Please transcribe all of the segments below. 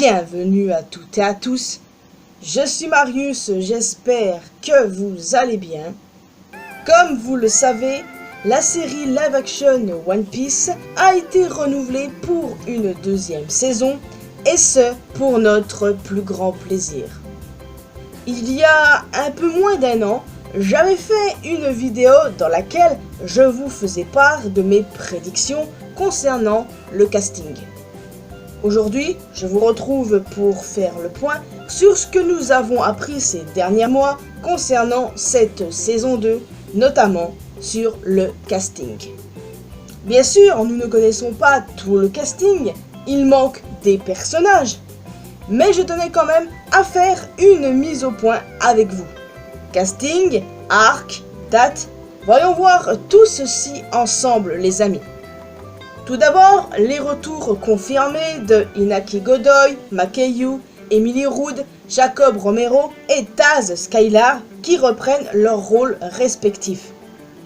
Bienvenue à toutes et à tous, je suis Marius, j'espère que vous allez bien. Comme vous le savez, la série live action One Piece a été renouvelée pour une deuxième saison, et ce, pour notre plus grand plaisir. Il y a un peu moins d'un an, j'avais fait une vidéo dans laquelle je vous faisais part de mes prédictions concernant le casting. Aujourd'hui, je vous retrouve pour faire le point sur ce que nous avons appris ces derniers mois concernant cette saison 2, notamment sur le casting. Bien sûr, nous ne connaissons pas tout le casting, il manque des personnages, mais je tenais quand même à faire une mise au point avec vous. Casting, arc, date, voyons voir tout ceci ensemble les amis. Tout d'abord, les retours confirmés de Inaki Godoy, Makeyu, Emily Rood, Jacob Romero et Taz Skylar qui reprennent leurs rôles respectifs.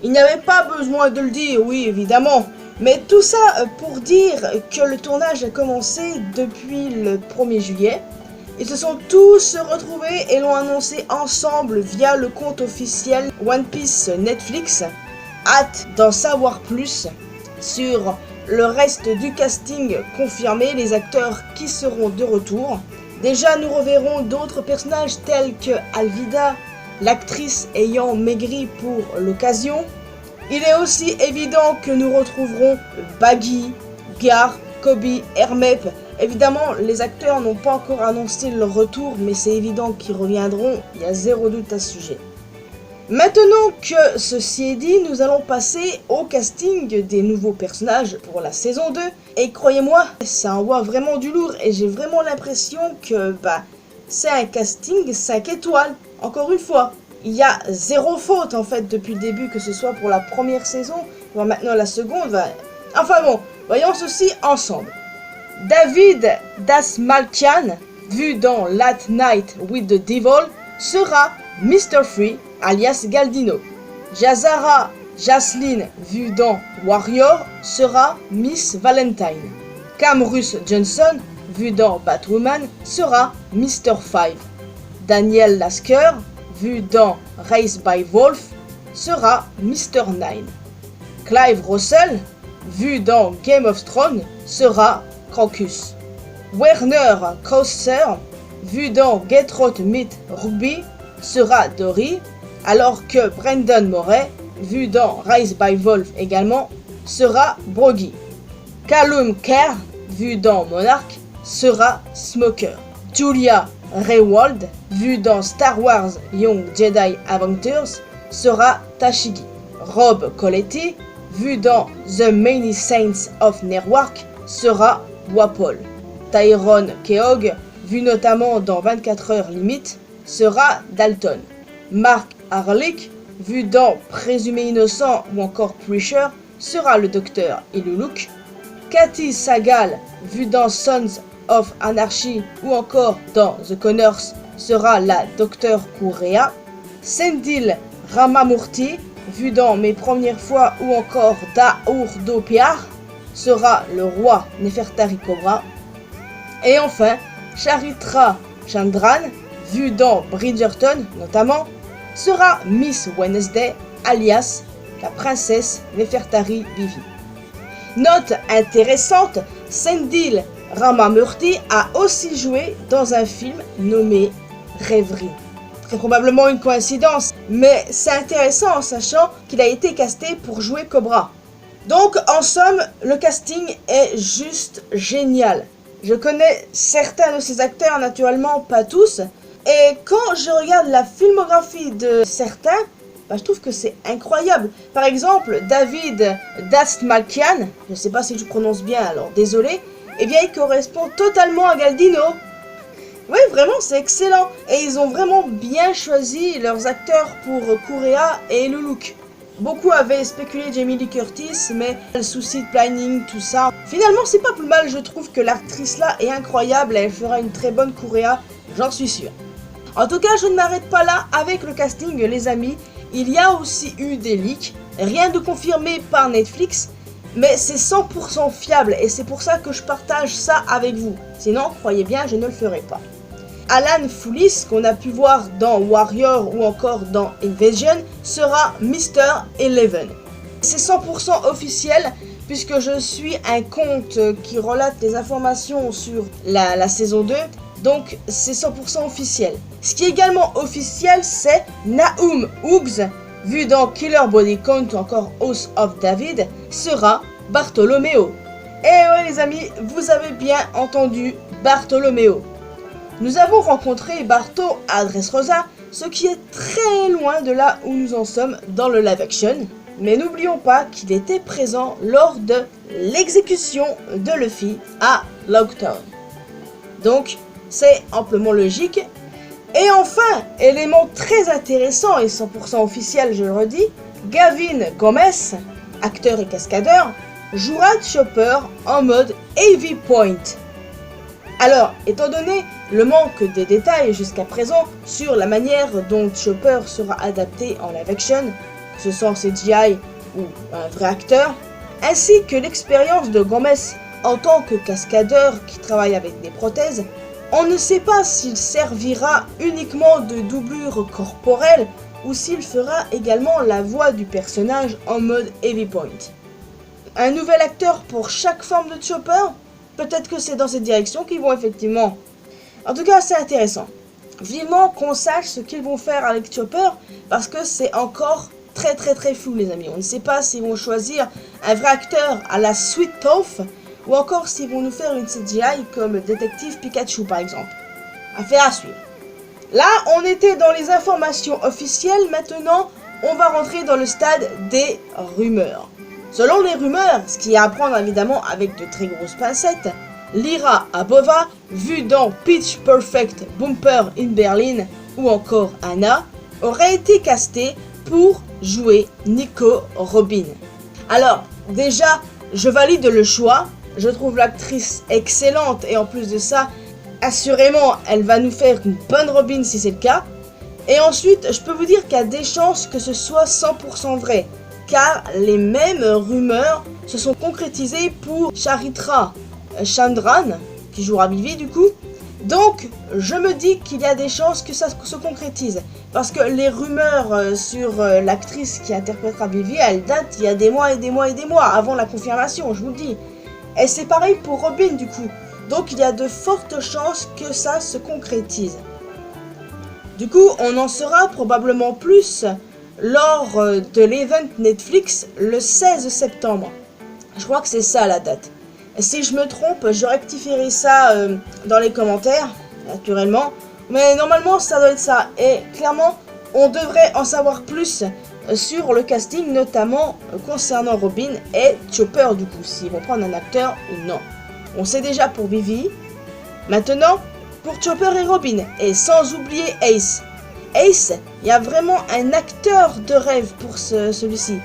Il n'y avait pas besoin de le dire, oui évidemment, mais tout ça pour dire que le tournage a commencé depuis le 1er juillet. Ils se sont tous retrouvés et l'ont annoncé ensemble via le compte officiel One Piece Netflix. Hâte d'en savoir plus sur le reste du casting confirmé, les acteurs qui seront de retour. Déjà, nous reverrons d'autres personnages tels que Alvida, l'actrice ayant maigri pour l'occasion. Il est aussi évident que nous retrouverons Baggy, Gar, Kobe, Hermep. Évidemment, les acteurs n'ont pas encore annoncé leur retour, mais c'est évident qu'ils reviendront, il y a zéro doute à ce sujet. Maintenant que ceci est dit, nous allons passer au casting des nouveaux personnages pour la saison 2. Et croyez-moi, ça envoie vraiment du lourd et j'ai vraiment l'impression que c'est un casting 5 étoiles. Encore une fois, il y a zéro faute en fait depuis le début, que ce soit pour la première saison, voire maintenant la seconde. Enfin bon, voyons ceci ensemble. David Dastmalchian, vu dans Late Night with the Devil, sera Mr. Free, alias Galdino. Jazara Jaslyn, vue dans Warrior, sera Miss Valentine. Camrus Johnson, vue dans Batwoman, sera Mr. Five. Daniel Lasker, vue dans Race by Wolf, sera Mr. Nine. Clive Russell, vue dans Game of Thrones, sera Crocus. Werner Krauser, vue dans Get Out Meet Rugby, sera Dory, alors que Brendan Moray, vu dans Rise by Wolf également, sera Broggy. Callum Kerr, vu dans Monarch, sera Smoker. Julia Rewald, vu dans Star Wars Young Jedi Adventures, sera Tashigi. Rob Coletti, vu dans The Many Saints of Newark, sera Wapol. Tyrone Keogh, vu notamment dans 24 heures limite, sera Dalton. Mark Harlick, vu dans Présumé innocent ou encore Preacher, sera le docteur Iluluk. Kathy Sagal, vu dans Sons of Anarchy ou encore dans The Connors, sera la docteur Kurea. Sendil Ramamurthy, vu dans Mes premières fois ou encore Daour Dopiar, sera le roi Nefertari Cobra. Et enfin, Charitra Chandran, vu dans Bridgerton notamment, sera Miss Wednesday, alias la princesse Nefertari Vivi. Note intéressante, Sendil Ramamurthy a aussi joué dans un film nommé Rêverie. Très probablement une coïncidence, mais c'est intéressant en sachant qu'il a été casté pour jouer Cobra. Donc en somme, le casting est juste génial. Je connais certains de ces acteurs, naturellement pas tous, et quand je regarde la filmographie de certains, je trouve que c'est incroyable. Par exemple, David Dastmalchian, je ne sais pas si je prononce bien, alors désolé, eh bien il correspond totalement à Galdino. Oui, vraiment, c'est excellent. Et ils ont vraiment bien choisi leurs acteurs pour Kurea et Luluk. Beaucoup avaient spéculé Jamie Lee Curtis, mais le souci de planning, tout ça. Finalement, c'est pas plus mal, je trouve que l'actrice là est incroyable et elle fera une très bonne Kurea, j'en suis sûr. En tout cas, je ne m'arrête pas là avec le casting, les amis. Il y a aussi eu des leaks, rien de confirmé par Netflix, mais c'est 100% fiable et c'est pour ça que je partage ça avec vous. Sinon, croyez bien, je ne le ferai pas. Alan Foulis, qu'on a pu voir dans Warrior ou encore dans Invasion, sera Mr. Eleven. C'est 100% officiel puisque je suis un compte qui relate les informations sur la saison 2, donc c'est 100% officiel. Ce qui est également officiel, c'est Nahum Hughes, vu dans Killer Body Count ou encore House of David, sera Bartholoméo. Et ouais les amis, vous avez bien entendu, Bartholoméo. Nous avons rencontré Barto à Dressrosa, ce qui est très loin de là où nous en sommes dans le live action. Mais n'oublions pas qu'il était présent lors de l'exécution de Luffy à Lockdown. Donc, c'est amplement logique. Et enfin, élément très intéressant et 100% officiel, je le redis, Gavin Gomez, acteur et cascadeur, jouera Chopper en mode Heavy Point. Alors, étant donné le manque des détails jusqu'à présent sur la manière dont Chopper sera adapté en live action, que ce soit en CGI ou un vrai acteur, ainsi que l'expérience de Gomez en tant que cascadeur qui travaille avec des prothèses, on ne sait pas s'il servira uniquement de doublure corporelle ou s'il fera également la voix du personnage en mode Heavy Point. Un nouvel acteur pour chaque forme de Chopper? Peut-être que c'est dans cette direction qu'ils vont effectivement. En tout cas, c'est intéressant. Vivement qu'on sache ce qu'ils vont faire avec Chopper, parce que c'est encore très flou les amis. On ne sait pas s'ils vont choisir un vrai acteur à la Sweet Tooth, ou encore s'ils vont nous faire une CGI comme Détective Pikachu par exemple. Affaire à suivre. Là, on était dans les informations officielles, maintenant on va rentrer dans le stade des rumeurs. Selon les rumeurs, ce qui est à prendre évidemment avec de très grosses pincettes, Lyra Abova, vue dans Pitch Perfect Bumper in Berlin ou encore Anna, aurait été castée pour jouer Nico Robin. Alors, déjà, je valide le choix, je trouve l'actrice excellente et en plus de ça, assurément, elle va nous faire une bonne Robin si c'est le cas. Et ensuite, je peux vous dire qu'il y a des chances que ce soit 100% vrai, car les mêmes rumeurs se sont concrétisées pour Charitra Chandran, qui jouera Vivi du coup. Donc, je me dis qu'il y a des chances que ça se concrétise. Parce que les rumeurs sur l'actrice qui interprétera Vivi, elles datent il y a des mois et des mois et des mois avant la confirmation, je vous le dis. Et c'est pareil pour Robin du coup. Donc, il y a de fortes chances que ça se concrétise. Du coup, on en saura probablement plus lors de l'event Netflix le 16 septembre. Je crois que c'est ça la date. Si je me trompe, je rectifierai ça dans les commentaires, naturellement. Mais normalement, ça doit être ça. Et clairement, on devrait en savoir plus sur le casting, notamment concernant Robin et Chopper, du coup, s'ils vont prendre un acteur ou non. On sait déjà pour Vivi. Maintenant, pour Chopper et Robin. Et sans oublier Ace. Ace, il y a vraiment un acteur de rêve pour celui-ci.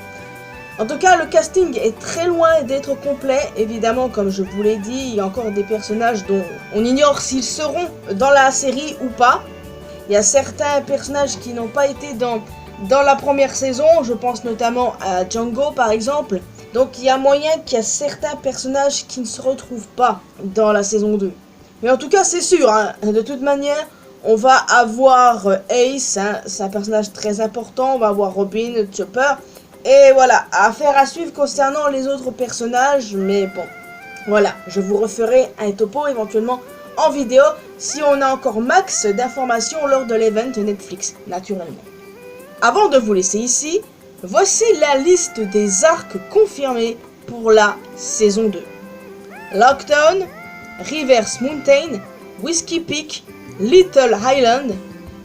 En tout cas, le casting est très loin d'être complet. Évidemment, comme je vous l'ai dit, il y a encore des personnages dont on ignore s'ils seront dans la série ou pas. Il y a certains personnages qui n'ont pas été dans la première saison. Je pense notamment à Django, par exemple. Donc, il y a moyen qu'il y a certains personnages qui ne se retrouvent pas dans la saison 2. Mais en tout cas, c'est sûr, hein, de toute manière, on va avoir Ace, hein, c'est un personnage très important. On va avoir Robin, Chopper. Et voilà, affaire à suivre concernant les autres personnages, mais bon, voilà, je vous referai un topo éventuellement en vidéo si on a encore max d'informations lors de l'event Netflix, naturellement. Avant de vous laisser ici, voici la liste des arcs confirmés pour la saison 2. Lockdown, Rivers Mountain, Whiskey Peak, Little Island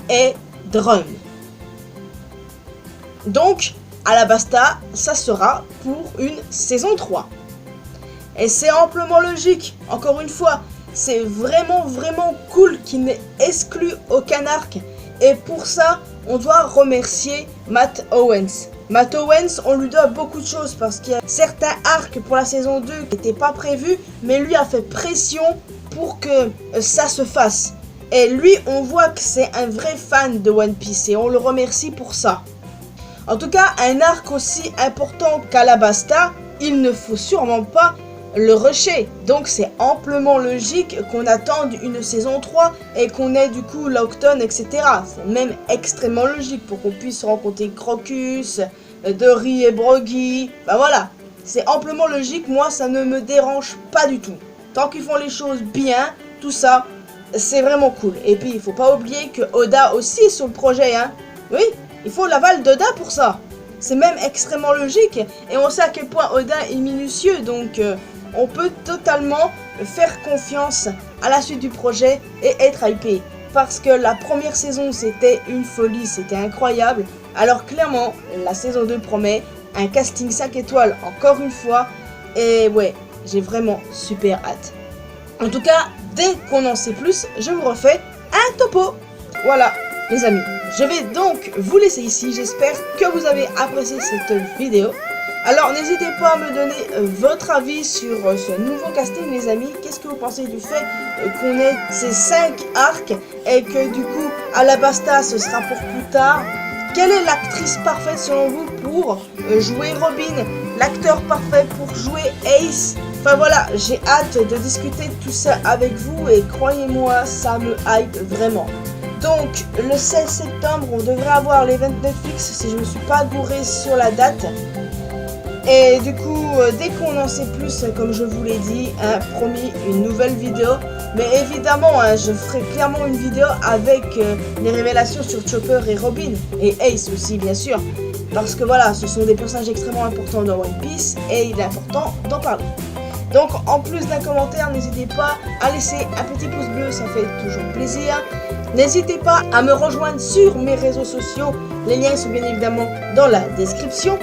et Drum. Donc, Alabasta, ça sera pour une saison 3. Et c'est amplement logique, encore une fois, c'est vraiment cool qu'il n'ait exclu aucun arc. Et pour ça, on doit remercier Matt Owens. Matt Owens, on lui doit beaucoup de choses parce qu'il y a certains arcs pour la saison 2 qui n'étaient pas prévus, mais lui a fait pression pour que ça se fasse. Et lui, on voit que c'est un vrai fan de One Piece et on le remercie pour ça. En tout cas, un arc aussi important qu'Alabasta, il ne faut sûrement pas le rusher. Donc c'est amplement logique qu'on attende une saison 3 et qu'on ait du coup Lockton, etc. C'est même extrêmement logique pour qu'on puisse rencontrer Crocus, Dory et Broggy. Ben voilà, c'est amplement logique, moi ça ne me dérange pas du tout. Tant qu'ils font les choses bien, tout ça, c'est vraiment cool. Et puis il faut pas oublier que Oda aussi est sur le projet, hein. Oui, il faut l'aval d'Oda pour ça. C'est même extrêmement logique et on sait à quel point Oda est minutieux, donc on peut totalement faire confiance à la suite du projet et être hypé. Parce que la première saison c'était une folie, c'était incroyable. Alors clairement, la saison 2 promet un casting 5 étoiles encore une fois. Et ouais, j'ai vraiment super hâte. En tout cas, dès qu'on en sait plus, je vous refais un topo. Voilà les amis, je vais donc vous laisser ici. J'espère que vous avez apprécié cette vidéo. Alors n'hésitez pas à me donner votre avis sur ce nouveau casting les amis. Qu'est-ce que vous pensez du fait qu'on ait ces 5 arcs et que du coup Alabasta ce sera pour plus tard? Quelle est l'actrice parfaite selon vous pour jouer Robin? L'acteur parfait pour jouer Ace? Enfin voilà, j'ai hâte de discuter de tout ça avec vous et croyez-moi, ça me hype vraiment. Donc le 16 septembre, on devrait avoir l'event Netflix si je ne me suis pas gouré sur la date. Et du coup, dès qu'on en sait plus, comme je vous l'ai dit, hein, promis une nouvelle vidéo. Mais évidemment, hein, je ferai clairement une vidéo avec les révélations sur Chopper et Robin. Et Ace aussi, bien sûr. Parce que voilà, ce sont des personnages extrêmement importants dans One Piece et il est important d'en parler. Donc, en plus d'un commentaire, n'hésitez pas à laisser un petit pouce bleu, ça fait toujours plaisir. N'hésitez pas à me rejoindre sur mes réseaux sociaux. Les liens sont bien évidemment dans la description.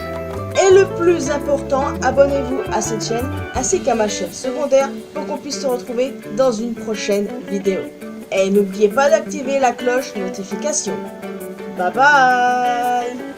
Et le plus important, abonnez-vous à cette chaîne ainsi qu'à ma chaîne secondaire pour qu'on puisse se retrouver dans une prochaine vidéo. Et n'oubliez pas d'activer la cloche notification. Bye bye!